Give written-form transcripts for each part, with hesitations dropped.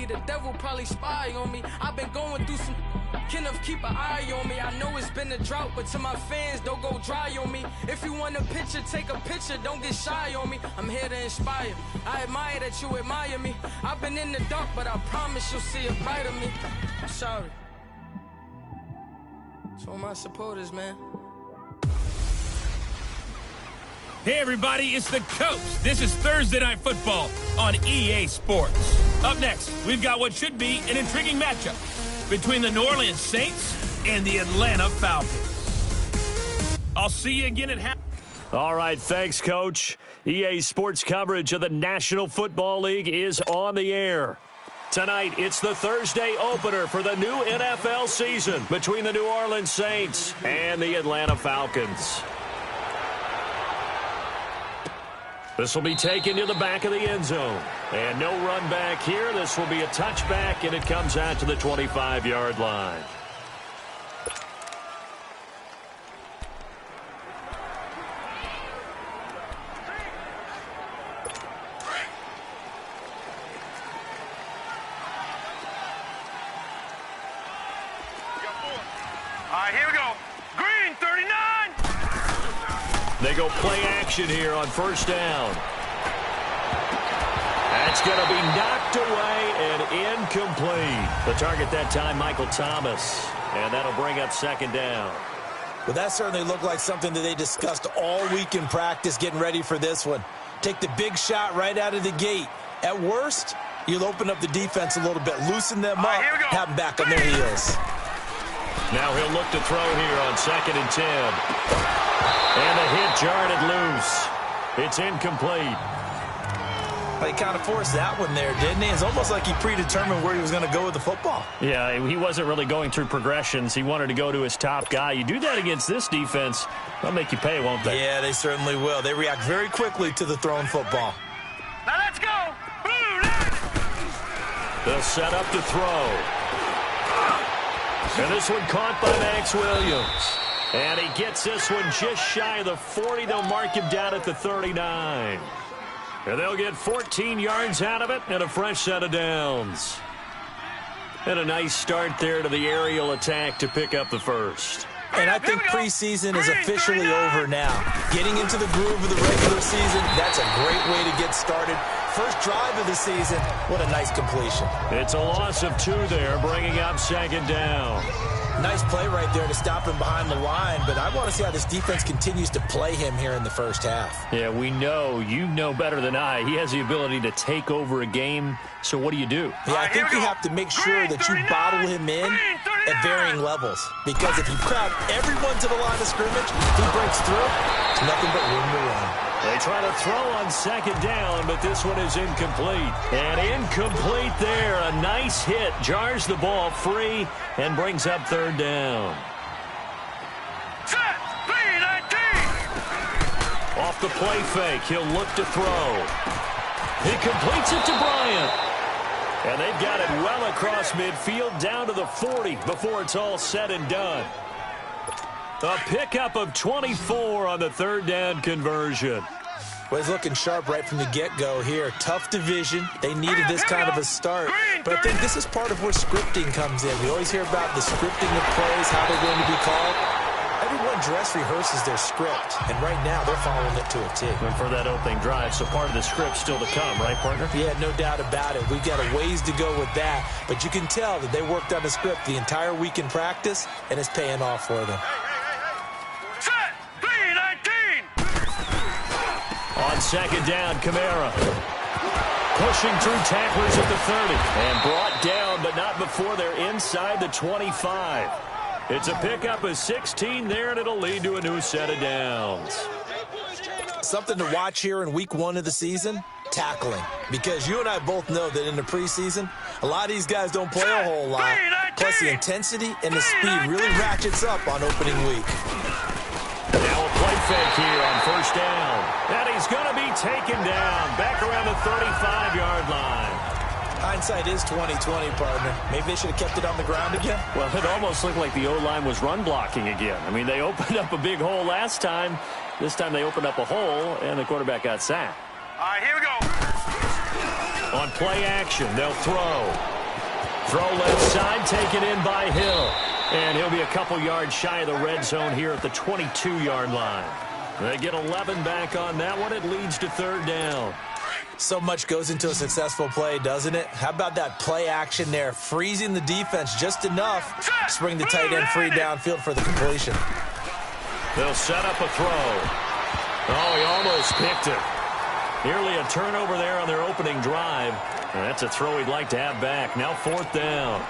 The devil probably spy on me. I've been going through some. Kenneth, keep an eye on me. I know it's been a drought, but to my fans, don't go dry on me. If you want a picture, take a picture. Don't get shy on me. I'm here to inspire. I admire that you admire me. I've been in the dark, but I promise you'll see a bright of me. I'm sorry. To all my supporters, man. Hey everybody, it's the Coach. This is Thursday Night Football on EA Sports. Up next, we've got what should be an intriguing matchup between the New Orleans Saints and the Atlanta Falcons. I'll see you again at half. All right, thanks, Coach. EA Sports coverage of the National Football League is on the air. Tonight, it's the Thursday opener for the new NFL season between the New Orleans Saints and the Atlanta Falcons. This will be taken to the back of the end zone. And no run back here. This will be a touchback, and it comes out to the 25-yard line. All right, here we go. Green, 39. They go play action here on first down. That's going to be knocked away and incomplete. The target that time, Michael Thomas. And that'll bring up second down. Well, that certainly looked like something that they discussed all week in practice getting ready for this one. Take the big shot right out of the gate. At worst, you'll open up the defense a little bit, loosen them up, have them back on their heels. Now he'll look to throw here on 2nd and 10. And the hit jarred it loose. It's incomplete. He kind of forced that one there, didn't he? It's almost like he predetermined where he was going to go with the football. Yeah, he wasn't really going through progressions. He wanted to go to his top guy. You do that against this defense, they'll make you pay, won't they? Yeah, they certainly will. They react very quickly to the thrown football. Now let's go. They'll set up to throw. And this one caught by Max Williams. And he gets this one just shy of the 40. They'll mark him down at the 39. And they'll get 14 yards out of it and a fresh set of downs. And a nice start there to the aerial attack to pick up the first. And I think preseason is officially over now. Getting into the groove of the regular season, that's a great way to get started. First drive of the season, what a nice completion. It's a loss of 2 there, bringing up second down. Nice play right there to stop him behind the line, but I want to see how this defense continues to play him here in the first half. Yeah, we know, you know better than I, he has the ability to take over a game, so what do you do? Yeah, I think you have to make sure that you bottle him in at varying levels, because if you crowd everyone to the line of scrimmage, if he breaks through, it's nothing but room to run. They try to throw on second down, but this one is incomplete. And incomplete there. A nice hit. Jars the ball free and brings up third down. Set, 3-19. Off the play fake, he'll look to throw. He completes it to Bryant. And they've got it well across midfield down to the 40 before it's all said and done. A pickup of 24 on the third down conversion. Well, he's looking sharp right from the get-go here. Tough division. They needed this kind of a start. But I think this is part of where scripting comes in. We always hear about the scripting of plays, how they're going to be called. Everyone dress rehearses their script, and right now they're following it to a T. And for that opening drive, so part of the script still to come, right, partner? Yeah, no doubt about it. We've got a ways to go with that, but you can tell that they worked on the script the entire week in practice, and it's paying off for them. Set, 3-19. On second down, Kamara. Pushing through tacklers at the 30. And brought down, but not before they're inside the 25. It's a pickup of 16 there, and it'll lead to a new set of downs. Something to watch here in week 1 of the season, tackling. Because you and I both know that in the preseason, a lot of these guys don't play a whole lot. Plus the intensity and the speed really ratchets up on opening week. Now a play fake here on first down. And he's going to be taken down back around the 35-yard line. Hindsight is 20/20, partner. Maybe they should have kept it on the ground again. Well, it almost looked like the O-line was run blocking again. I mean, they opened up a big hole last time. This time they opened up a hole, and the quarterback got sacked. All right, here we go. On play action, they'll throw. Throw left side, taken in by Hill. And he'll be a couple yards shy of the red zone here at the 22-yard line. They get 11 back on that one. It leads to third down. So much goes into a successful play, doesn't it? How about that play action there, freezing the defense just enough to bring the tight end free downfield for the completion. They'll set up a throw. Oh, he almost picked it. Nearly a turnover there on their opening drive. And that's a throw he'd like to have back. Now fourth down.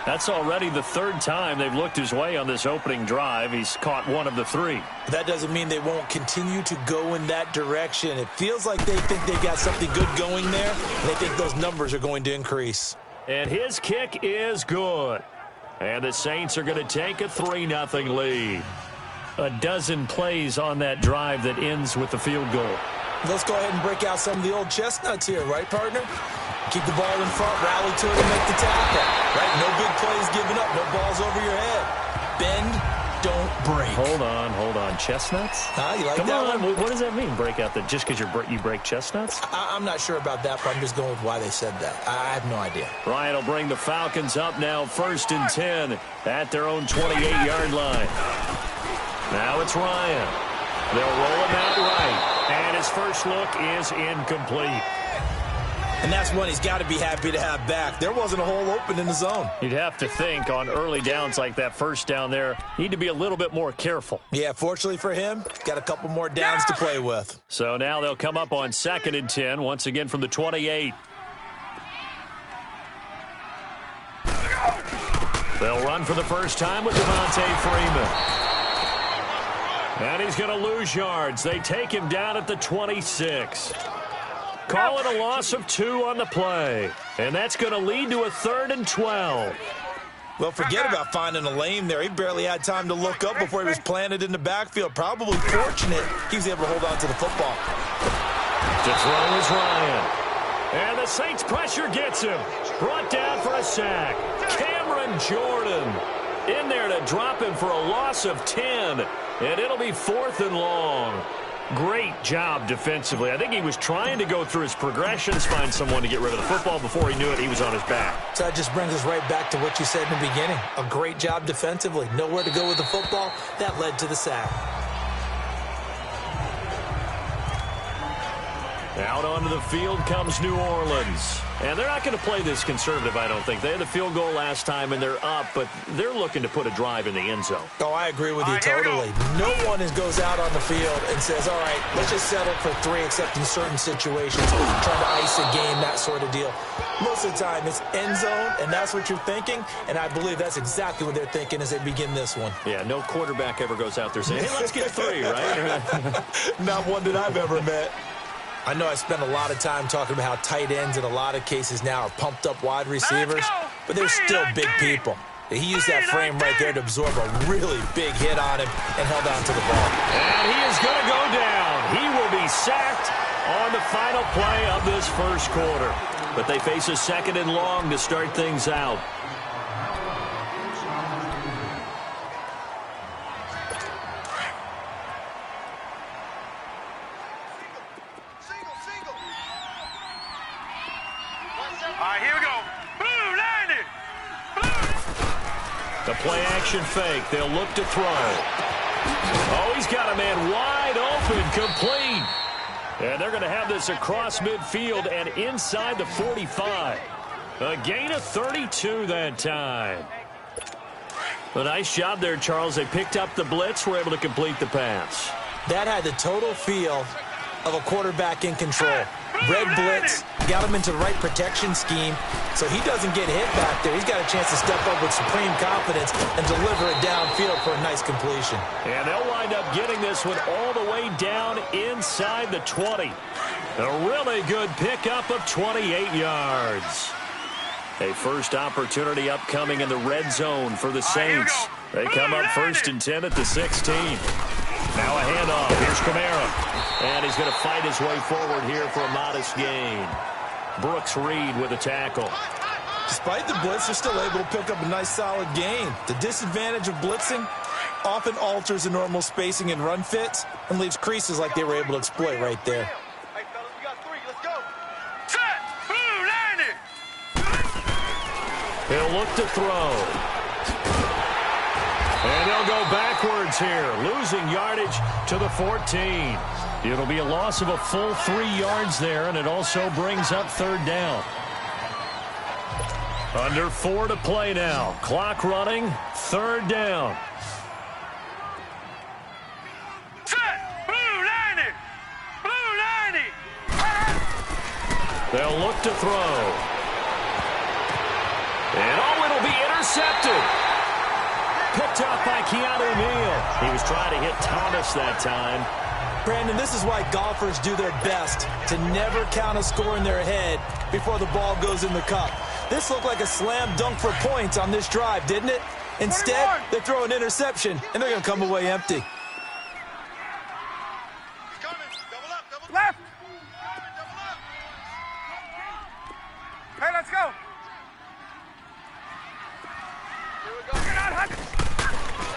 That's already the third time they've looked his way on this opening drive. He's caught one of the three. That doesn't mean they won't continue to go in that direction. It feels like they think they've got something good going there, and they think those numbers are going to increase. And his kick is good. And the Saints are going to take a 3-0 lead. A dozen plays on that drive that ends with the field goal. Let's go ahead and break out some of the old chestnuts here, right, partner? Keep the ball in front, rally to it, and make the tackle. Right? No big plays given up, no balls over your head. Bend, don't break. Hold on. Chestnuts? You like Come that on. one? What does that mean, break out that just because you break chestnuts? I'm not sure about that, but I'm just going with why they said that. I have no idea. Ryan will bring the Falcons up now, 1st and 10 at their own 28-yard line. Now it's Ryan. They'll roll him out right, and his first look is incomplete. And that's one he's got to be happy to have back. There wasn't a hole open in the zone. You'd have to think on early downs like that first down there, need to be a little bit more careful. Yeah, fortunately for him, got a couple more downs to play with. So now they'll come up on 2nd and 10, once again from the 28. They'll run for the first time with Devontae Freeman. And he's going to lose yards. They take him down at the 26. Call it a loss of 2 on the play. And that's going to lead to a 3rd and 12. Well, forget about finding a lane there. He barely had time to look up before he was planted in the backfield. Probably fortunate he was able to hold on to the football. To throw is Ryan. And the Saints pressure gets him. Brought down for a sack. Cameron Jordan in there to drop him for a loss of 10. And it'll be 4th and long. Great job defensively. I think he was trying to go through his progressions, find someone to get rid of the football. Before he knew it, he was on his back. So that just brings us right back to what you said in the beginning. A great job defensively. Nowhere to go with the football. That led to the sack. Out onto the field comes New Orleans. And they're not going to play this conservative, I don't think. They had the field goal last time, and they're up, but they're looking to put a drive in the end zone. Oh, I agree with you totally. No one goes out on the field and says, all right, let's just settle for 3, except in certain situations, trying to ice a game, that sort of deal. Most of the time, it's end zone, and that's what you're thinking, and I believe that's exactly what they're thinking as they begin this one. Yeah, no quarterback ever goes out there saying, hey, let's get 3, right? Not one that I've ever met. I know I spend a lot of time talking about how tight ends in a lot of cases now are pumped up wide receivers, but they're still big people. He used that frame right there to absorb a really big hit on him and held on to the ball. And he is going to go down. He will be sacked on the final play of this first quarter. But they face a 2nd and long to start things out. Here we go. Blue, landed. The play-action fake. They'll look to throw. Oh, he's got a man wide open, complete. And they're going to have this across midfield and inside the 45. A gain of 32 that time. A nice job there, Charles. They picked up the blitz, were able to complete the pass. That had the total feel of a quarterback in control. Red blitz, got him into the right protection scheme, so he doesn't get hit back there. He's got a chance to step up with supreme confidence and deliver it downfield for a nice completion. And they'll wind up getting this one all the way down inside the 20. A really good pickup of 28 yards. A first opportunity upcoming in the red zone for the Saints. They come up 1st and 10 at the 16. Now a handoff. Here's Kamara. And he's going to fight his way forward here for a modest gain. Brooks Reed with a tackle. Despite the blitz, they're still able to pick up a nice solid gain. The disadvantage of blitzing often alters the normal spacing and run fits and leaves creases like they were able to exploit right there. Hey, fellas, we got 3. Let's go. Set. Blue, landed. He'll look to throw. And they'll go backwards here, losing yardage to the 14. It'll be a loss of a full 3 yards there, and it also brings up third down. Under 4 to play now. Clock running, third down. Set! Blue 90! Blue 90! They'll look to throw. And it'll be intercepted. Picked up by Keanu Neal. He was trying to hit Thomas that time. Brandon, this is why golfers do their best to never count a score in their head before the ball goes in the cup. This looked like a slam dunk for points on this drive, didn't it? Instead, they throw an interception, and they're going to come away empty. Left! Hey, let's go!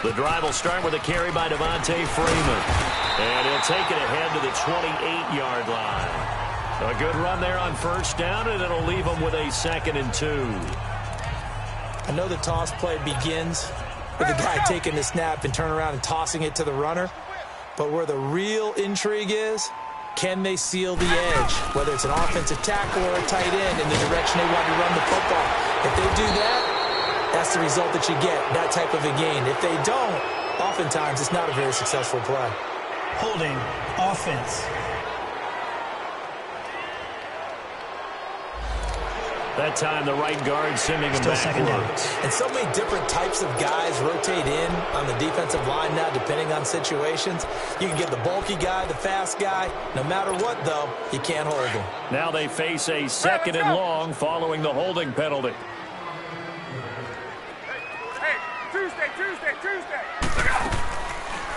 The drive will start with a carry by Devontae Freeman. And he'll take it ahead to the 28-yard line. A good run there on first down, and it'll leave them with a 2nd and 2. I know the toss play begins with the guy taking the snap and turning around and tossing it to the runner. But where the real intrigue is, can they seal the edge? Whether it's an offensive tackle or a tight end in the direction they want to run the football. If they do that, that's the result that you get, that type of a gain. If they don't, oftentimes it's not a very successful play. Holding offense. That time the right guard sending him backwards. And so many different types of guys rotate in on the defensive line now, depending on situations. You can get the bulky guy, the fast guy. No matter what, though, you can't hold him. Now they face a 2nd and long following the holding penalty. Hey, Tuesday!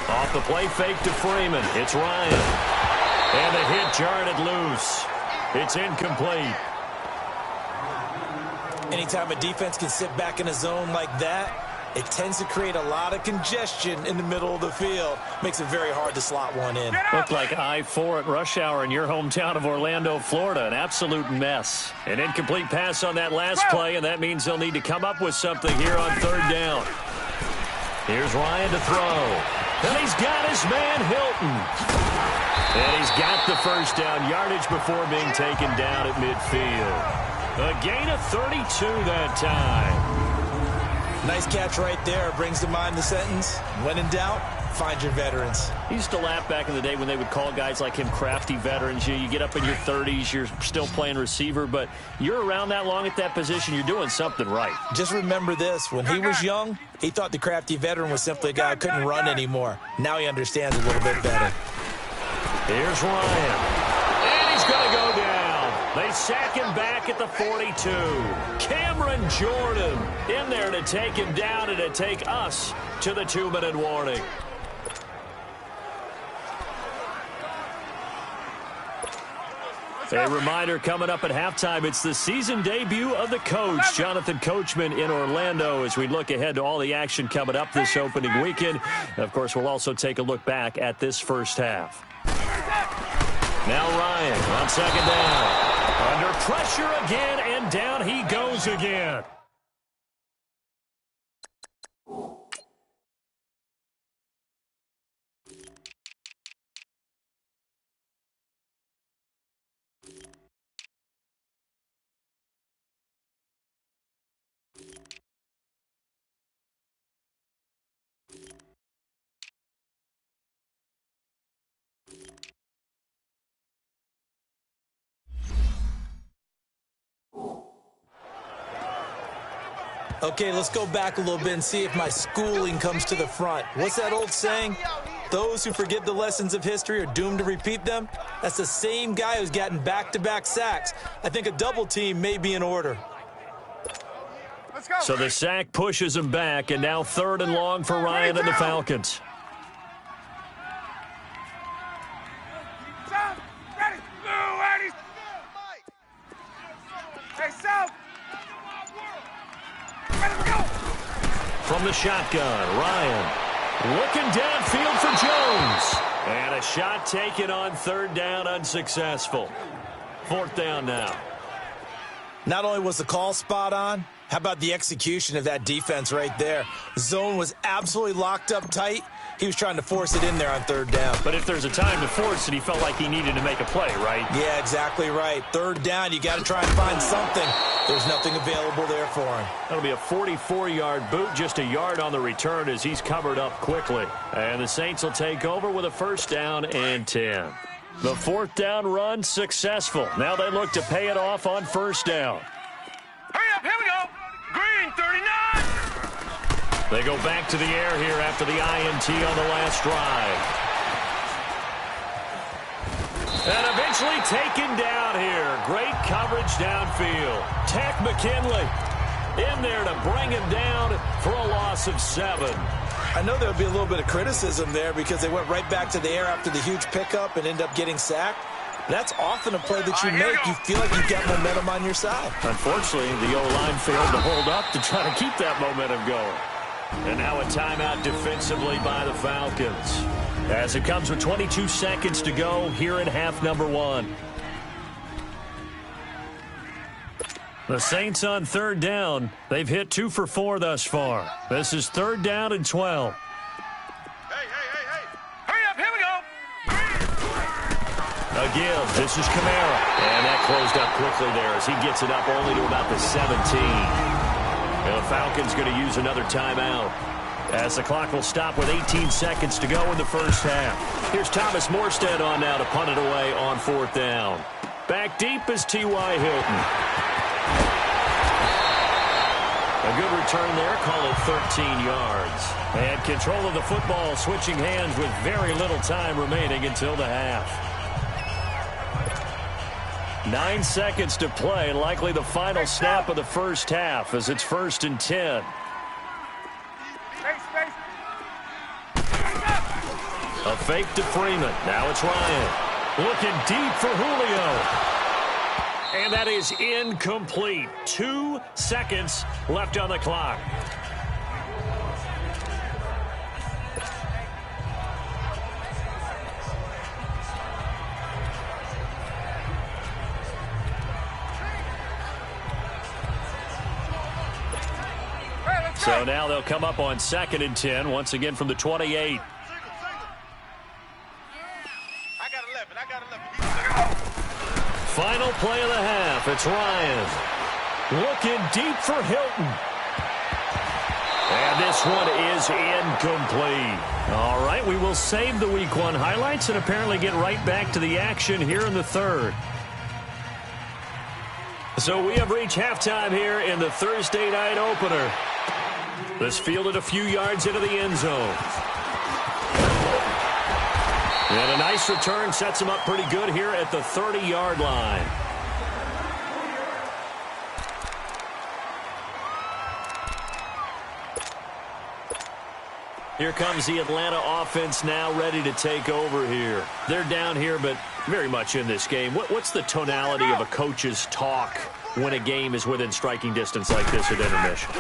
Off the play fake to Freeman. It's Ryan. And the hit jarred loose. It's incomplete. Anytime a defense can sit back in a zone like that, it tends to create a lot of congestion in the middle of the field. Makes it very hard to slot one in. Looked like I-4 at rush hour in your hometown of Orlando, Florida. An absolute mess. An incomplete pass on that last play, and that means they'll need to come up with something here on third down. Here's Ryan to throw. And he's got his man, Hilton. And he's got the first down yardage before being taken down at midfield. A gain of 32 that time. Nice catch right there. Brings to mind the sentence, when in doubt, find your veterans. He used to laugh back in the day when they would call guys like him crafty veterans. You get up in your 30s, you're still playing receiver, but you're around that long at that position, you're doing something right. Just remember this. When he was young, he thought the crafty veteran was simply a guy who couldn't run anymore. Now he understands a little bit better. Here's Ryan. And he's going to go down. They sack him back at the 42. Cameron Jordan in there to take him down and to take us to the 2-minute warning. A reminder coming up at halftime, it's the season debut of the coach, Jonathan Coachman, in Orlando, as we look ahead to all the action coming up this opening weekend. And of course, we'll also take a look back at this first half. Now Ryan on second down. Under pressure again, and down he goes again. Okay, let's go back a little bit and see if my schooling comes to the front. What's that old saying? Those who forget the lessons of history are doomed to repeat them. That's the same guy who's gotten back-to-back sacks. I think a double team may be in order. So the sack pushes him back, and now 3rd and long for Ryan and the Falcons. From the shotgun, Ryan looking downfield for Jones. And a shot taken on 3rd down, unsuccessful. 4th down now. Not only was the call spot on, how about the execution of that defense right there? Zone was absolutely locked up tight. He was trying to force it in there on third down. But if there's a time to force it, he felt like he needed to make a play, right? Yeah, exactly right. Third down, you got to try and find something. There's nothing available there for him. That'll be a 44-yard boot, just a yard on the return as he's covered up quickly. And the Saints will take over with a first down and 10. The fourth down run successful. Now they look to pay it off on first down. Hurry up, here we go. Green 39. They go back to the air here after the INT on the last drive. And eventually taken down here. Great coverage downfield. Tech McKinley in there to bring him down for a loss of 7. I know there'll be a little bit of criticism there because they went right back to the air after the huge pickup and ended up getting sacked. That's often a play that you make. You feel like you've got momentum on your side. Unfortunately, the O-line failed to hold up to try to keep that momentum going. And now a timeout defensively by the Falcons. As it comes with 22 seconds to go here in half number 1. The Saints on third down. They've hit 2 for 4 thus far. This is third down and 12. Hey. Hurry up, here we go. Again, this is Kamara. And that closed up quickly there as he gets it up only to about the 17. And the Falcons going to use another timeout as the clock will stop with 18 seconds to go in the first half. Here's Thomas Morstead on now to punt it away on fourth down. Back deep is T.Y. Hilton. A good return there, call it 13 yards. And control of the football switching hands with very little time remaining until the half. 9 seconds to play, likely the final snap of the first half as it's 1st and 10. Space. A fake to Freeman. Now it's Ryan. Looking deep for Julio. And that is incomplete. 2 seconds left on the clock. So now they'll come up on 2nd and 10, once again from the 28. I got 11. Final play of the half. It's Ryan. Looking deep for Hilton. And this one is incomplete. All right, we will save the Week 1 highlights and apparently get right back to the action here in the third. So we have reached halftime here in the Thursday night opener. This fielded a few yards into the end zone. And a nice return sets him up pretty good here at the 30-yard line. Here comes the Atlanta offense now ready to take over here. They're down here, but very much in this game. What's the tonality of a coach's talk when a game is within striking distance like this at intermission?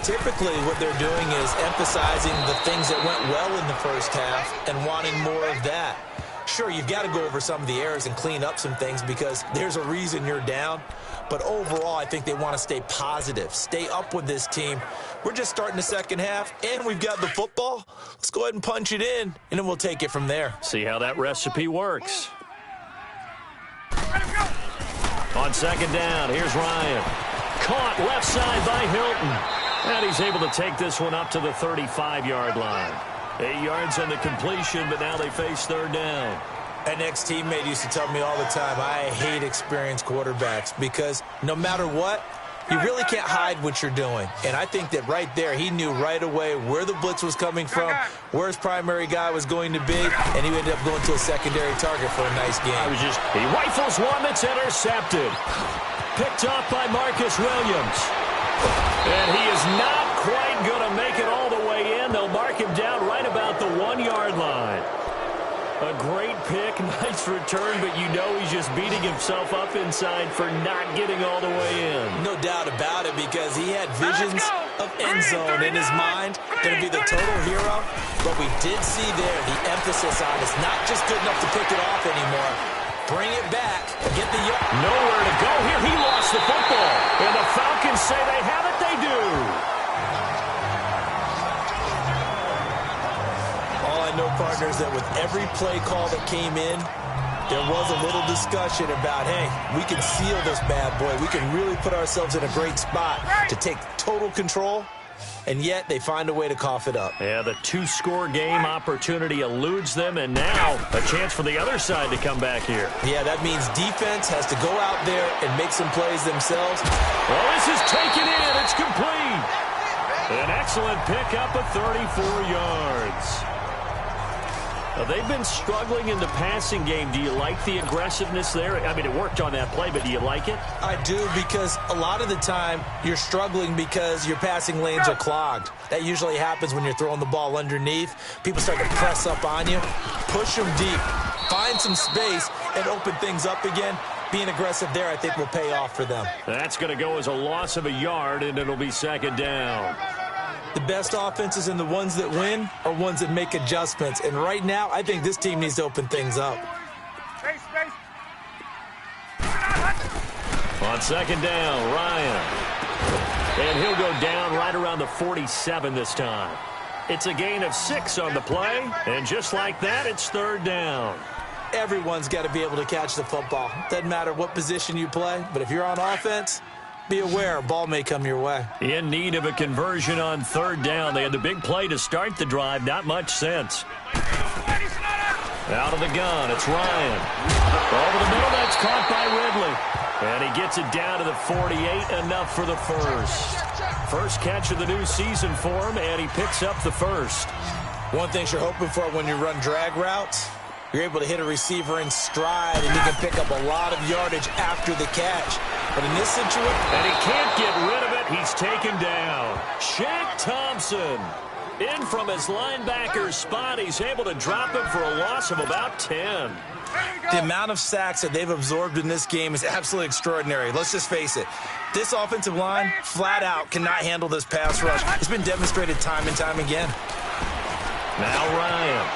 Typically, what they're doing is emphasizing the things that went well in the first half and wanting more of that. Sure, you've got to go over some of the errors and clean up some things because there's a reason you're down. But overall, I think they want to stay positive, stay up with this team. We're just starting the second half, and we've got the football. Let's go ahead and punch it in, and then we'll take it from there. See how that recipe works. On second down, here's Ryan. Caught left side by Hilton. And he's able to take this one up to the 35-yard line. 8 yards on the completion, but now they face third down. An ex-teammate used to tell me all the time, I hate experienced quarterbacks because no matter what, you really can't hide what you're doing. And I think that right there, he knew right away where the blitz was coming from, where his primary guy was going to be, and he ended up going to a secondary target for a nice game. He rifles one that's intercepted. Picked off by Marcus Williams. And he is not quite going to make it all the way in. They'll mark him down right about the 1-yard line. A great pick, nice return, but you know he's just beating himself up inside for not getting all the way in. No doubt about it because he had visions of end zone in his mind. Going to be the total hero. But we did see there the emphasis on it's not just good enough to pick it off anymore. bring it back, get the yard. Nowhere to go here. He lost the football. And the Falcons say they have it. They do. All I know, partners, that with every play call that came in, there was a little discussion about, hey, we can seal this bad boy. We can really put ourselves in a great spot to take total control, and yet they find a way to cough it up. Yeah, the two-score game opportunity eludes them, and now a chance for the other side to come back here. Yeah, that means defense has to go out there and make some plays themselves. Well, this is taken in. It's complete. An excellent pickup of 34 yards. They've been struggling in the passing game. Do you like the aggressiveness there? I mean, it worked on that play, but do you like it? I do, because a lot of the time you're struggling because your passing lanes are clogged. That usually happens when you're throwing the ball underneath. People start to press up on you. Push them deep. Find some space and open things up again. Being aggressive there, I think, will pay off for them. That's going to go as a loss of a yard, and it'll be second down. The best offenses and the ones that win are ones that make adjustments. And right now, I think this team needs to open things up. On second down, Ryan. And he'll go down right around the 47 this time. It's a gain of 6 on the play. And just like that, it's third down. Everyone's got to be able to catch the football. Doesn't matter what position you play, but if you're on offense, be aware, a ball may come your way. In need of a conversion on third down. They had the big play to start the drive. Not much sense. Out of the gun, it's Ryan. Over the middle, that's caught by Ridley. And he gets it down to the 48, enough for the first. First catch of the new season for him, and he picks up the first. One thing you're hoping for when you run drag routes, you're able to hit a receiver in stride, and you can pick up a lot of yardage after the catch. But in this situation... And he can't get rid of it. He's taken down. Shaq Thompson, in from his linebacker spot. He's able to drop him for a loss of about 10. The amount of sacks that they've absorbed in this game is absolutely extraordinary. Let's just face it. This offensive line, flat out, cannot handle this pass rush. It's been demonstrated time and time again. Now Ryan.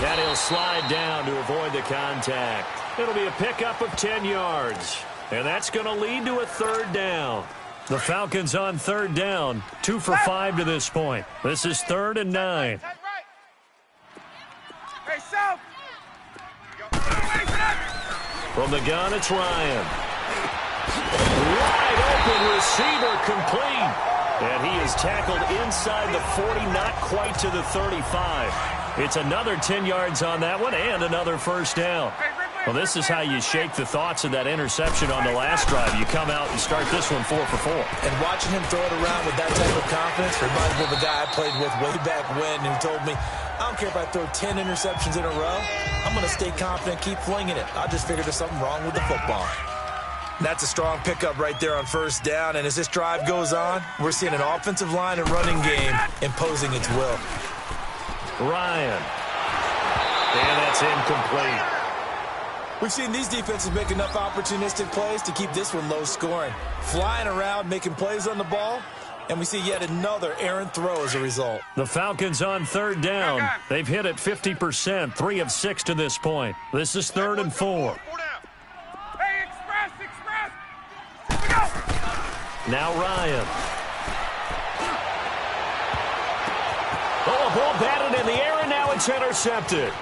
And he'll slide down to avoid the contact. It'll be a pickup of 10 yards. And that's going to lead to a third down. The Falcons on third down, 2 for 5 to this point. This is 3rd and 9. From the gun, it's Ryan. Wide open receiver, complete. And he is tackled inside the 40, not quite to the 35. It's another 10 yards on that one and another first down. Well, this is how you shake the thoughts of that interception on the last drive. You come out and start this one 4 for 4. And watching him throw it around with that type of confidence reminds me of a guy I played with way back when who told me, I don't care if I throw 10 interceptions in a row. I'm going to stay confident, keep flinging it. I just figured there's something wrong with the football. That's a strong pickup right there on first down. And as this drive goes on, we're seeing an offensive line and running game imposing its will. Ryan. And that's incomplete. We've seen these defenses make enough opportunistic plays to keep this one low scoring. Flying around, making plays on the ball, and we see yet another errant throw as a result. The Falcons on third down. They've hit it 50%, 3 of 6 to this point. This is 3rd and 4. Hey, express! Here we go! Now Ryan. Oh, a ball batted in the air, and now it's intercepted.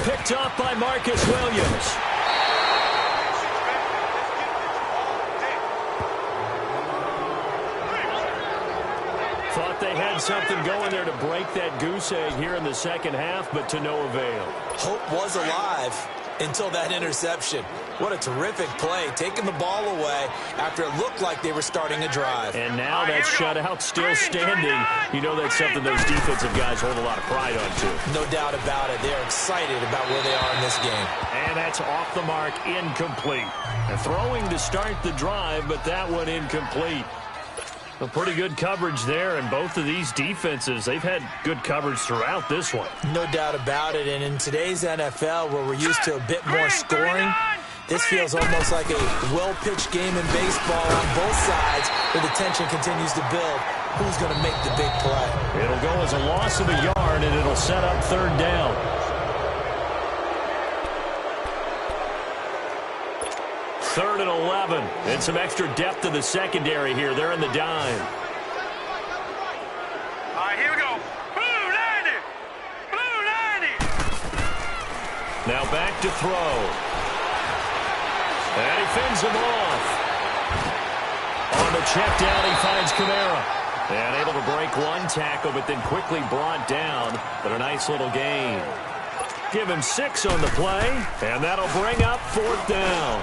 Picked up by Marcus Williams. Thought they had something going there to break that goose egg here in the second half, but to no avail. Hope was alive until that interception. What a terrific play, taking the ball away after it looked like they were starting a drive. And now that shutout still standing. You know that's something those defensive guys hold a lot of pride on, too. No doubt about it. They're excited about where they are in this game. And that's off the mark, incomplete. And throwing to start the drive, but that one incomplete. A pretty good coverage there, and both of these defenses, they've had good coverage throughout this one. No doubt about it, and in today's NFL, where we're used to a bit more scoring, this feels almost like a well-pitched game in baseball on both sides, where the tension continues to build. Who's going to make the big play? It'll go as a loss of a yard, and it'll set up third down. 3rd and 11. And some extra depth in the secondary here. They're in the dime. All right, here we go. Blue 90. Blue 90. Now back to throw. And he fends him off. On the check down, he finds Kamara. And able to break one tackle, but then quickly brought down. But a nice little gain. Give him 6 on the play, and that'll bring up 4th down.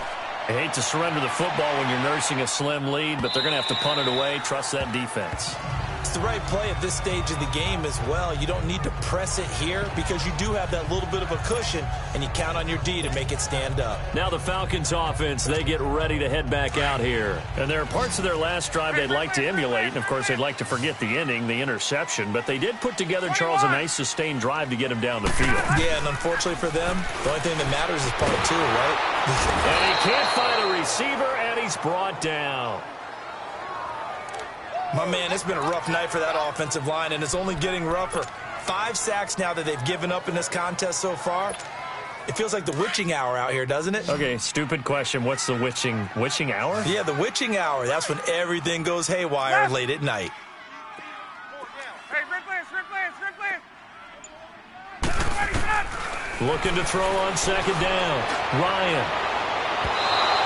I hate to surrender the football when you're nursing a slim lead, but they're going to have to punt it away. Trust that defense. It's the right play at this stage of the game as well. You don't need to press it here because you do have that little bit of a cushion, and you count on your D to make it stand up. Now the Falcons offense, they get ready to head back out here. And there are parts of their last drive they'd like to emulate, and of course they'd like to forget the ending, the interception, but they did put together, Charles, a nice sustained drive to get him down the field. Yeah, and unfortunately for them, the only thing that matters is part 2, right? And he can't find a receiver, and he's brought down. My man, it's been a rough night for that offensive line, and it's only getting rougher. 5 sacks now that they've given up in this contest so far. It feels like the witching hour out here, doesn't it? Okay, stupid question. What's the witching hour? Yeah, the witching hour. That's when everything goes haywire late at night. Hey, strict clear. Looking to throw on 2nd down. Ryan.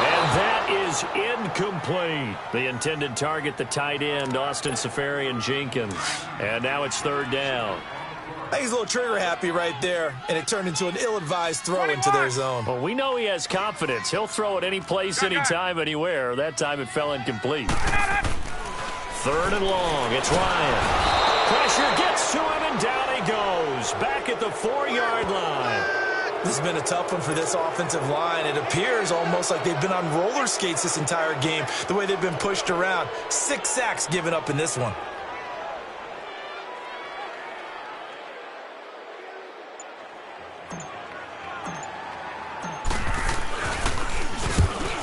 And that is incomplete. The intended target, the tight end, Austin Seferian-Jenkins. And now it's 3rd down. I think he's a little trigger happy right there, and it turned into an ill-advised throw into their zone. Well, we know he has confidence. He'll throw it any place, anytime, anywhere. That time it fell incomplete. 3rd and long. It's Ryan. Pressure gets to him, and down he goes. Back at the 4-yard line. This has been a tough one for this offensive line. It appears almost like they've been on roller skates this entire game, the way they've been pushed around. 6 sacks given up in this one.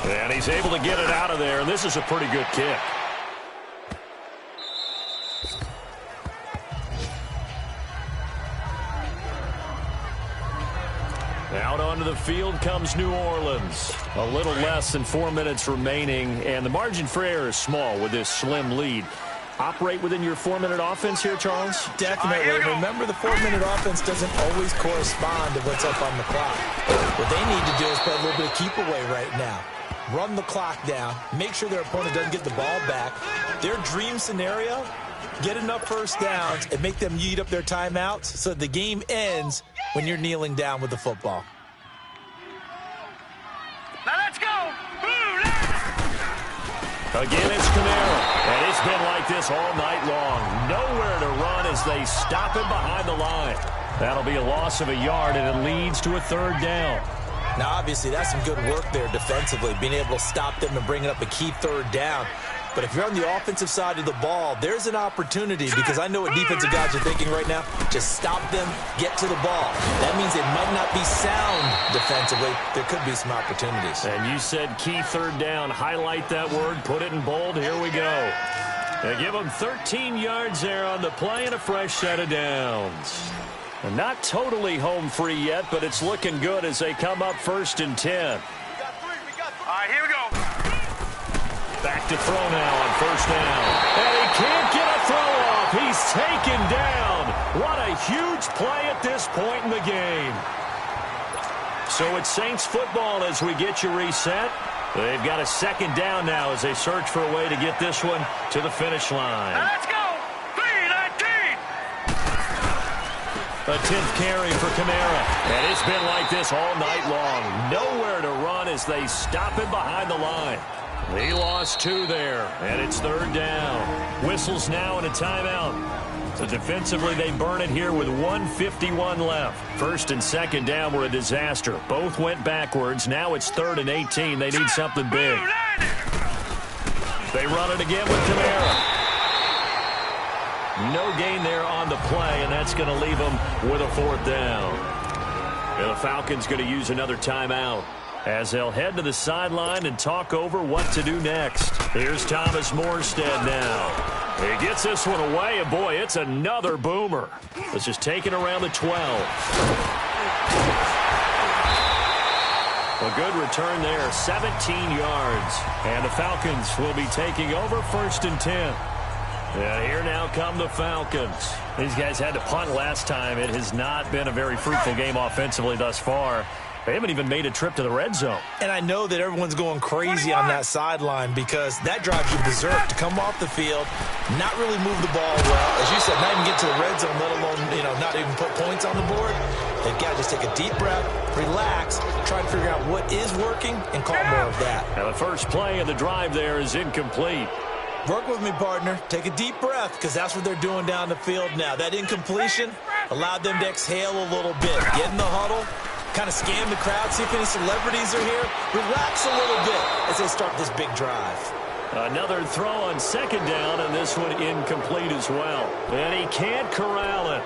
And he's able to get it out of there, and this is a pretty good kick. Out onto the field comes New Orleans. A little less than 4 minutes remaining, and the margin for error is small with this slim lead. Operate within your 4-minute offense here, Charles? Definitely. Remember, the 4-minute offense doesn't always correspond to what's up on the clock. What they need to do is play a little bit of keep away right now. Run the clock down. Make sure their opponent doesn't get the ball back. Their dream scenario, get enough first downs and make them eat up their timeouts so the game ends when you're kneeling down with the football. Now let's go. Again, it's Kamara. And it's been like this all night long. Nowhere to run as they stop him behind the line. That'll be a loss of a yard, and it leads to a 3rd down. Now, obviously, that's some good work there defensively, being able to stop them and bringing up a key 3rd down. But if you're on the offensive side of the ball, there's an opportunity, because I know what defensive guys are thinking right now. Just stop them, get to the ball. That means they might not be sound defensively. There could be some opportunities. And you said key 3rd down. Highlight that word. Put it in bold. Here we go. They give them 13 yards there on the play and a fresh set of downs. And not totally home free yet, but it's looking good as they come up 1st and 10. All right, here we go. Back to throw now on 1st down. And he can't get a throw off. He's taken down. What a huge play at this point in the game. So it's Saints football as we get you reset. They've got a 2nd down now as they search for a way to get this one to the finish line. Now let's go. 3-19. A 10th carry for Kamara. And it's been like this all night long. Nowhere to run as they stop him behind the line. He lost 2 there, and it's 3rd down. Whistles now and a timeout. So defensively, they burn it here with 1:51 left. 1st and 2nd down were a disaster. Both went backwards. Now it's 3rd and 18. They need something big. They run it again with Kamara. No gain there on the play, and that's going to leave them with a 4th down. And the Falcons going to use another timeout as they'll head to the sideline and talk over what to do next. Here's Thomas Morstead now. He gets this one away, and boy, it's another boomer. This is taken around the 12. A good return there, 17 yards. And the Falcons will be taking over 1st and 10. And here now come the Falcons. These guys had to punt last time. It has not been a very fruitful game offensively thus far. They haven't even made a trip to the red zone. And I know that everyone's going crazy on that sideline because that drives you berserk to come off the field, not really move the ball well. As you said, not even get to the red zone, let alone, not even put points on the board. They've got to just take a deep breath, relax, try to figure out what is working, and call more of that. And the first play of the drive there is incomplete. Work with me, partner. Take a deep breath because that's what they're doing down the field now. That incompletion allowed them to exhale a little bit. Get in the huddle. Kind of scan the crowd, see if any celebrities are here. Relax a little bit as they start this big drive. Another throw on 2nd down, and this one incomplete as well. And he can't corral it.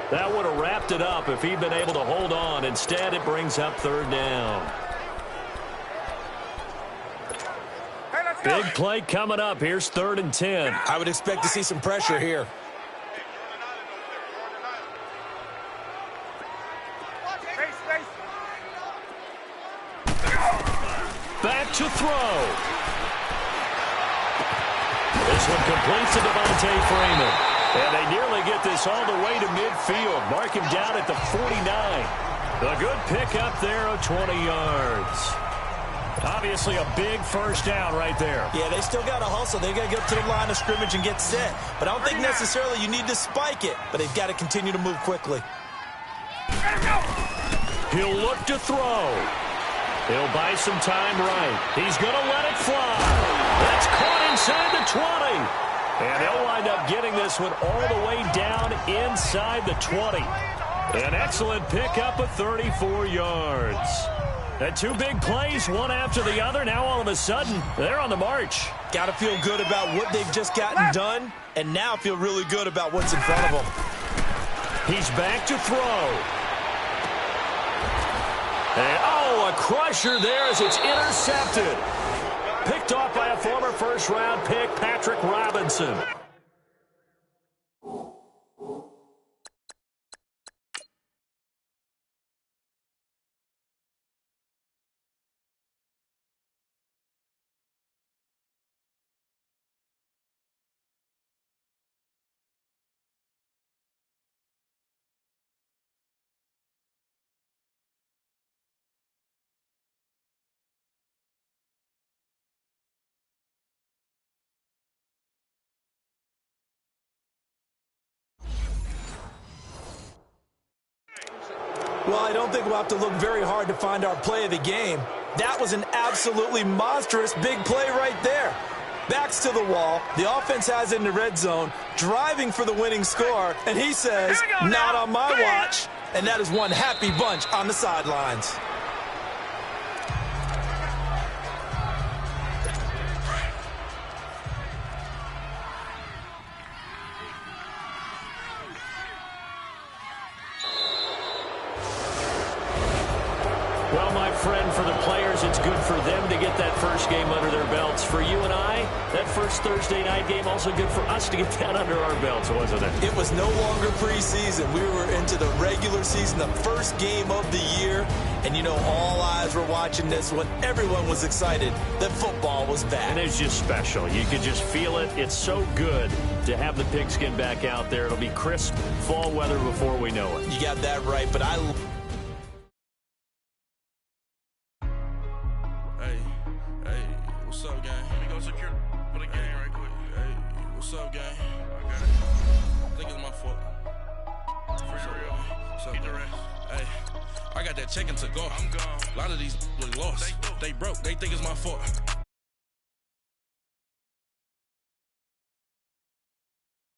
That would have wrapped it up if he'd been able to hold on. Instead, it brings up 3rd down. Big play coming up. Here's 3rd and 10. I would expect to see some pressure here. Back to throw. This one completes to Devontae Freeman. And they nearly get this all the way to midfield. Mark him down at the 49. A good pickup there of 20 yards. Obviously a big first down right there. Yeah, they still got to hustle. They got to get up to the line of scrimmage and get set. But I don't think necessarily you need to spike it. But they've got to continue to move quickly. He'll look to throw. He'll buy some time right. He's going to let it fly. That's caught inside the 20. And they'll wind up getting this one all the way down inside the 20. An excellent pickup of 34 yards. And 2 big plays, one after the other. Now all of a sudden, they're on the march. Got to feel good about what they've just gotten done, and now feel really good about what's in front of them. He's back to throw. And, a crusher there as it's intercepted. Picked off by a former first-round pick, Patrick Robinson. Well, I don't think we'll have to look very hard to find our play of the game. That was an absolutely monstrous big play right there. Backs to the wall. The offense has it in the red zone, driving for the winning score, and he says, not on my watch. And that is one happy bunch on the sidelines. Well, my friend, for the players, it's good for them to get that first game under their belts. For you and I, that first Thursday night game, also good for us to get that under our belts, wasn't it? It was no longer preseason. We were into the regular season, the first game of the year. And, all eyes were watching this one. Everyone was excited that football was back. And it's just special. You could just feel it. It's so good to have the pigskin back out there. It'll be crisp fall weather before we know it. You got that right, but I... What's up, gang? Let me go secure for the game right quick. Hey, what's up, gang? I got it. I think it's my fault. For real. What's up, Keep the rest. Hey, I got that check-in to go. I'm gone. A lot of these lost. They broke. They think it's my fault.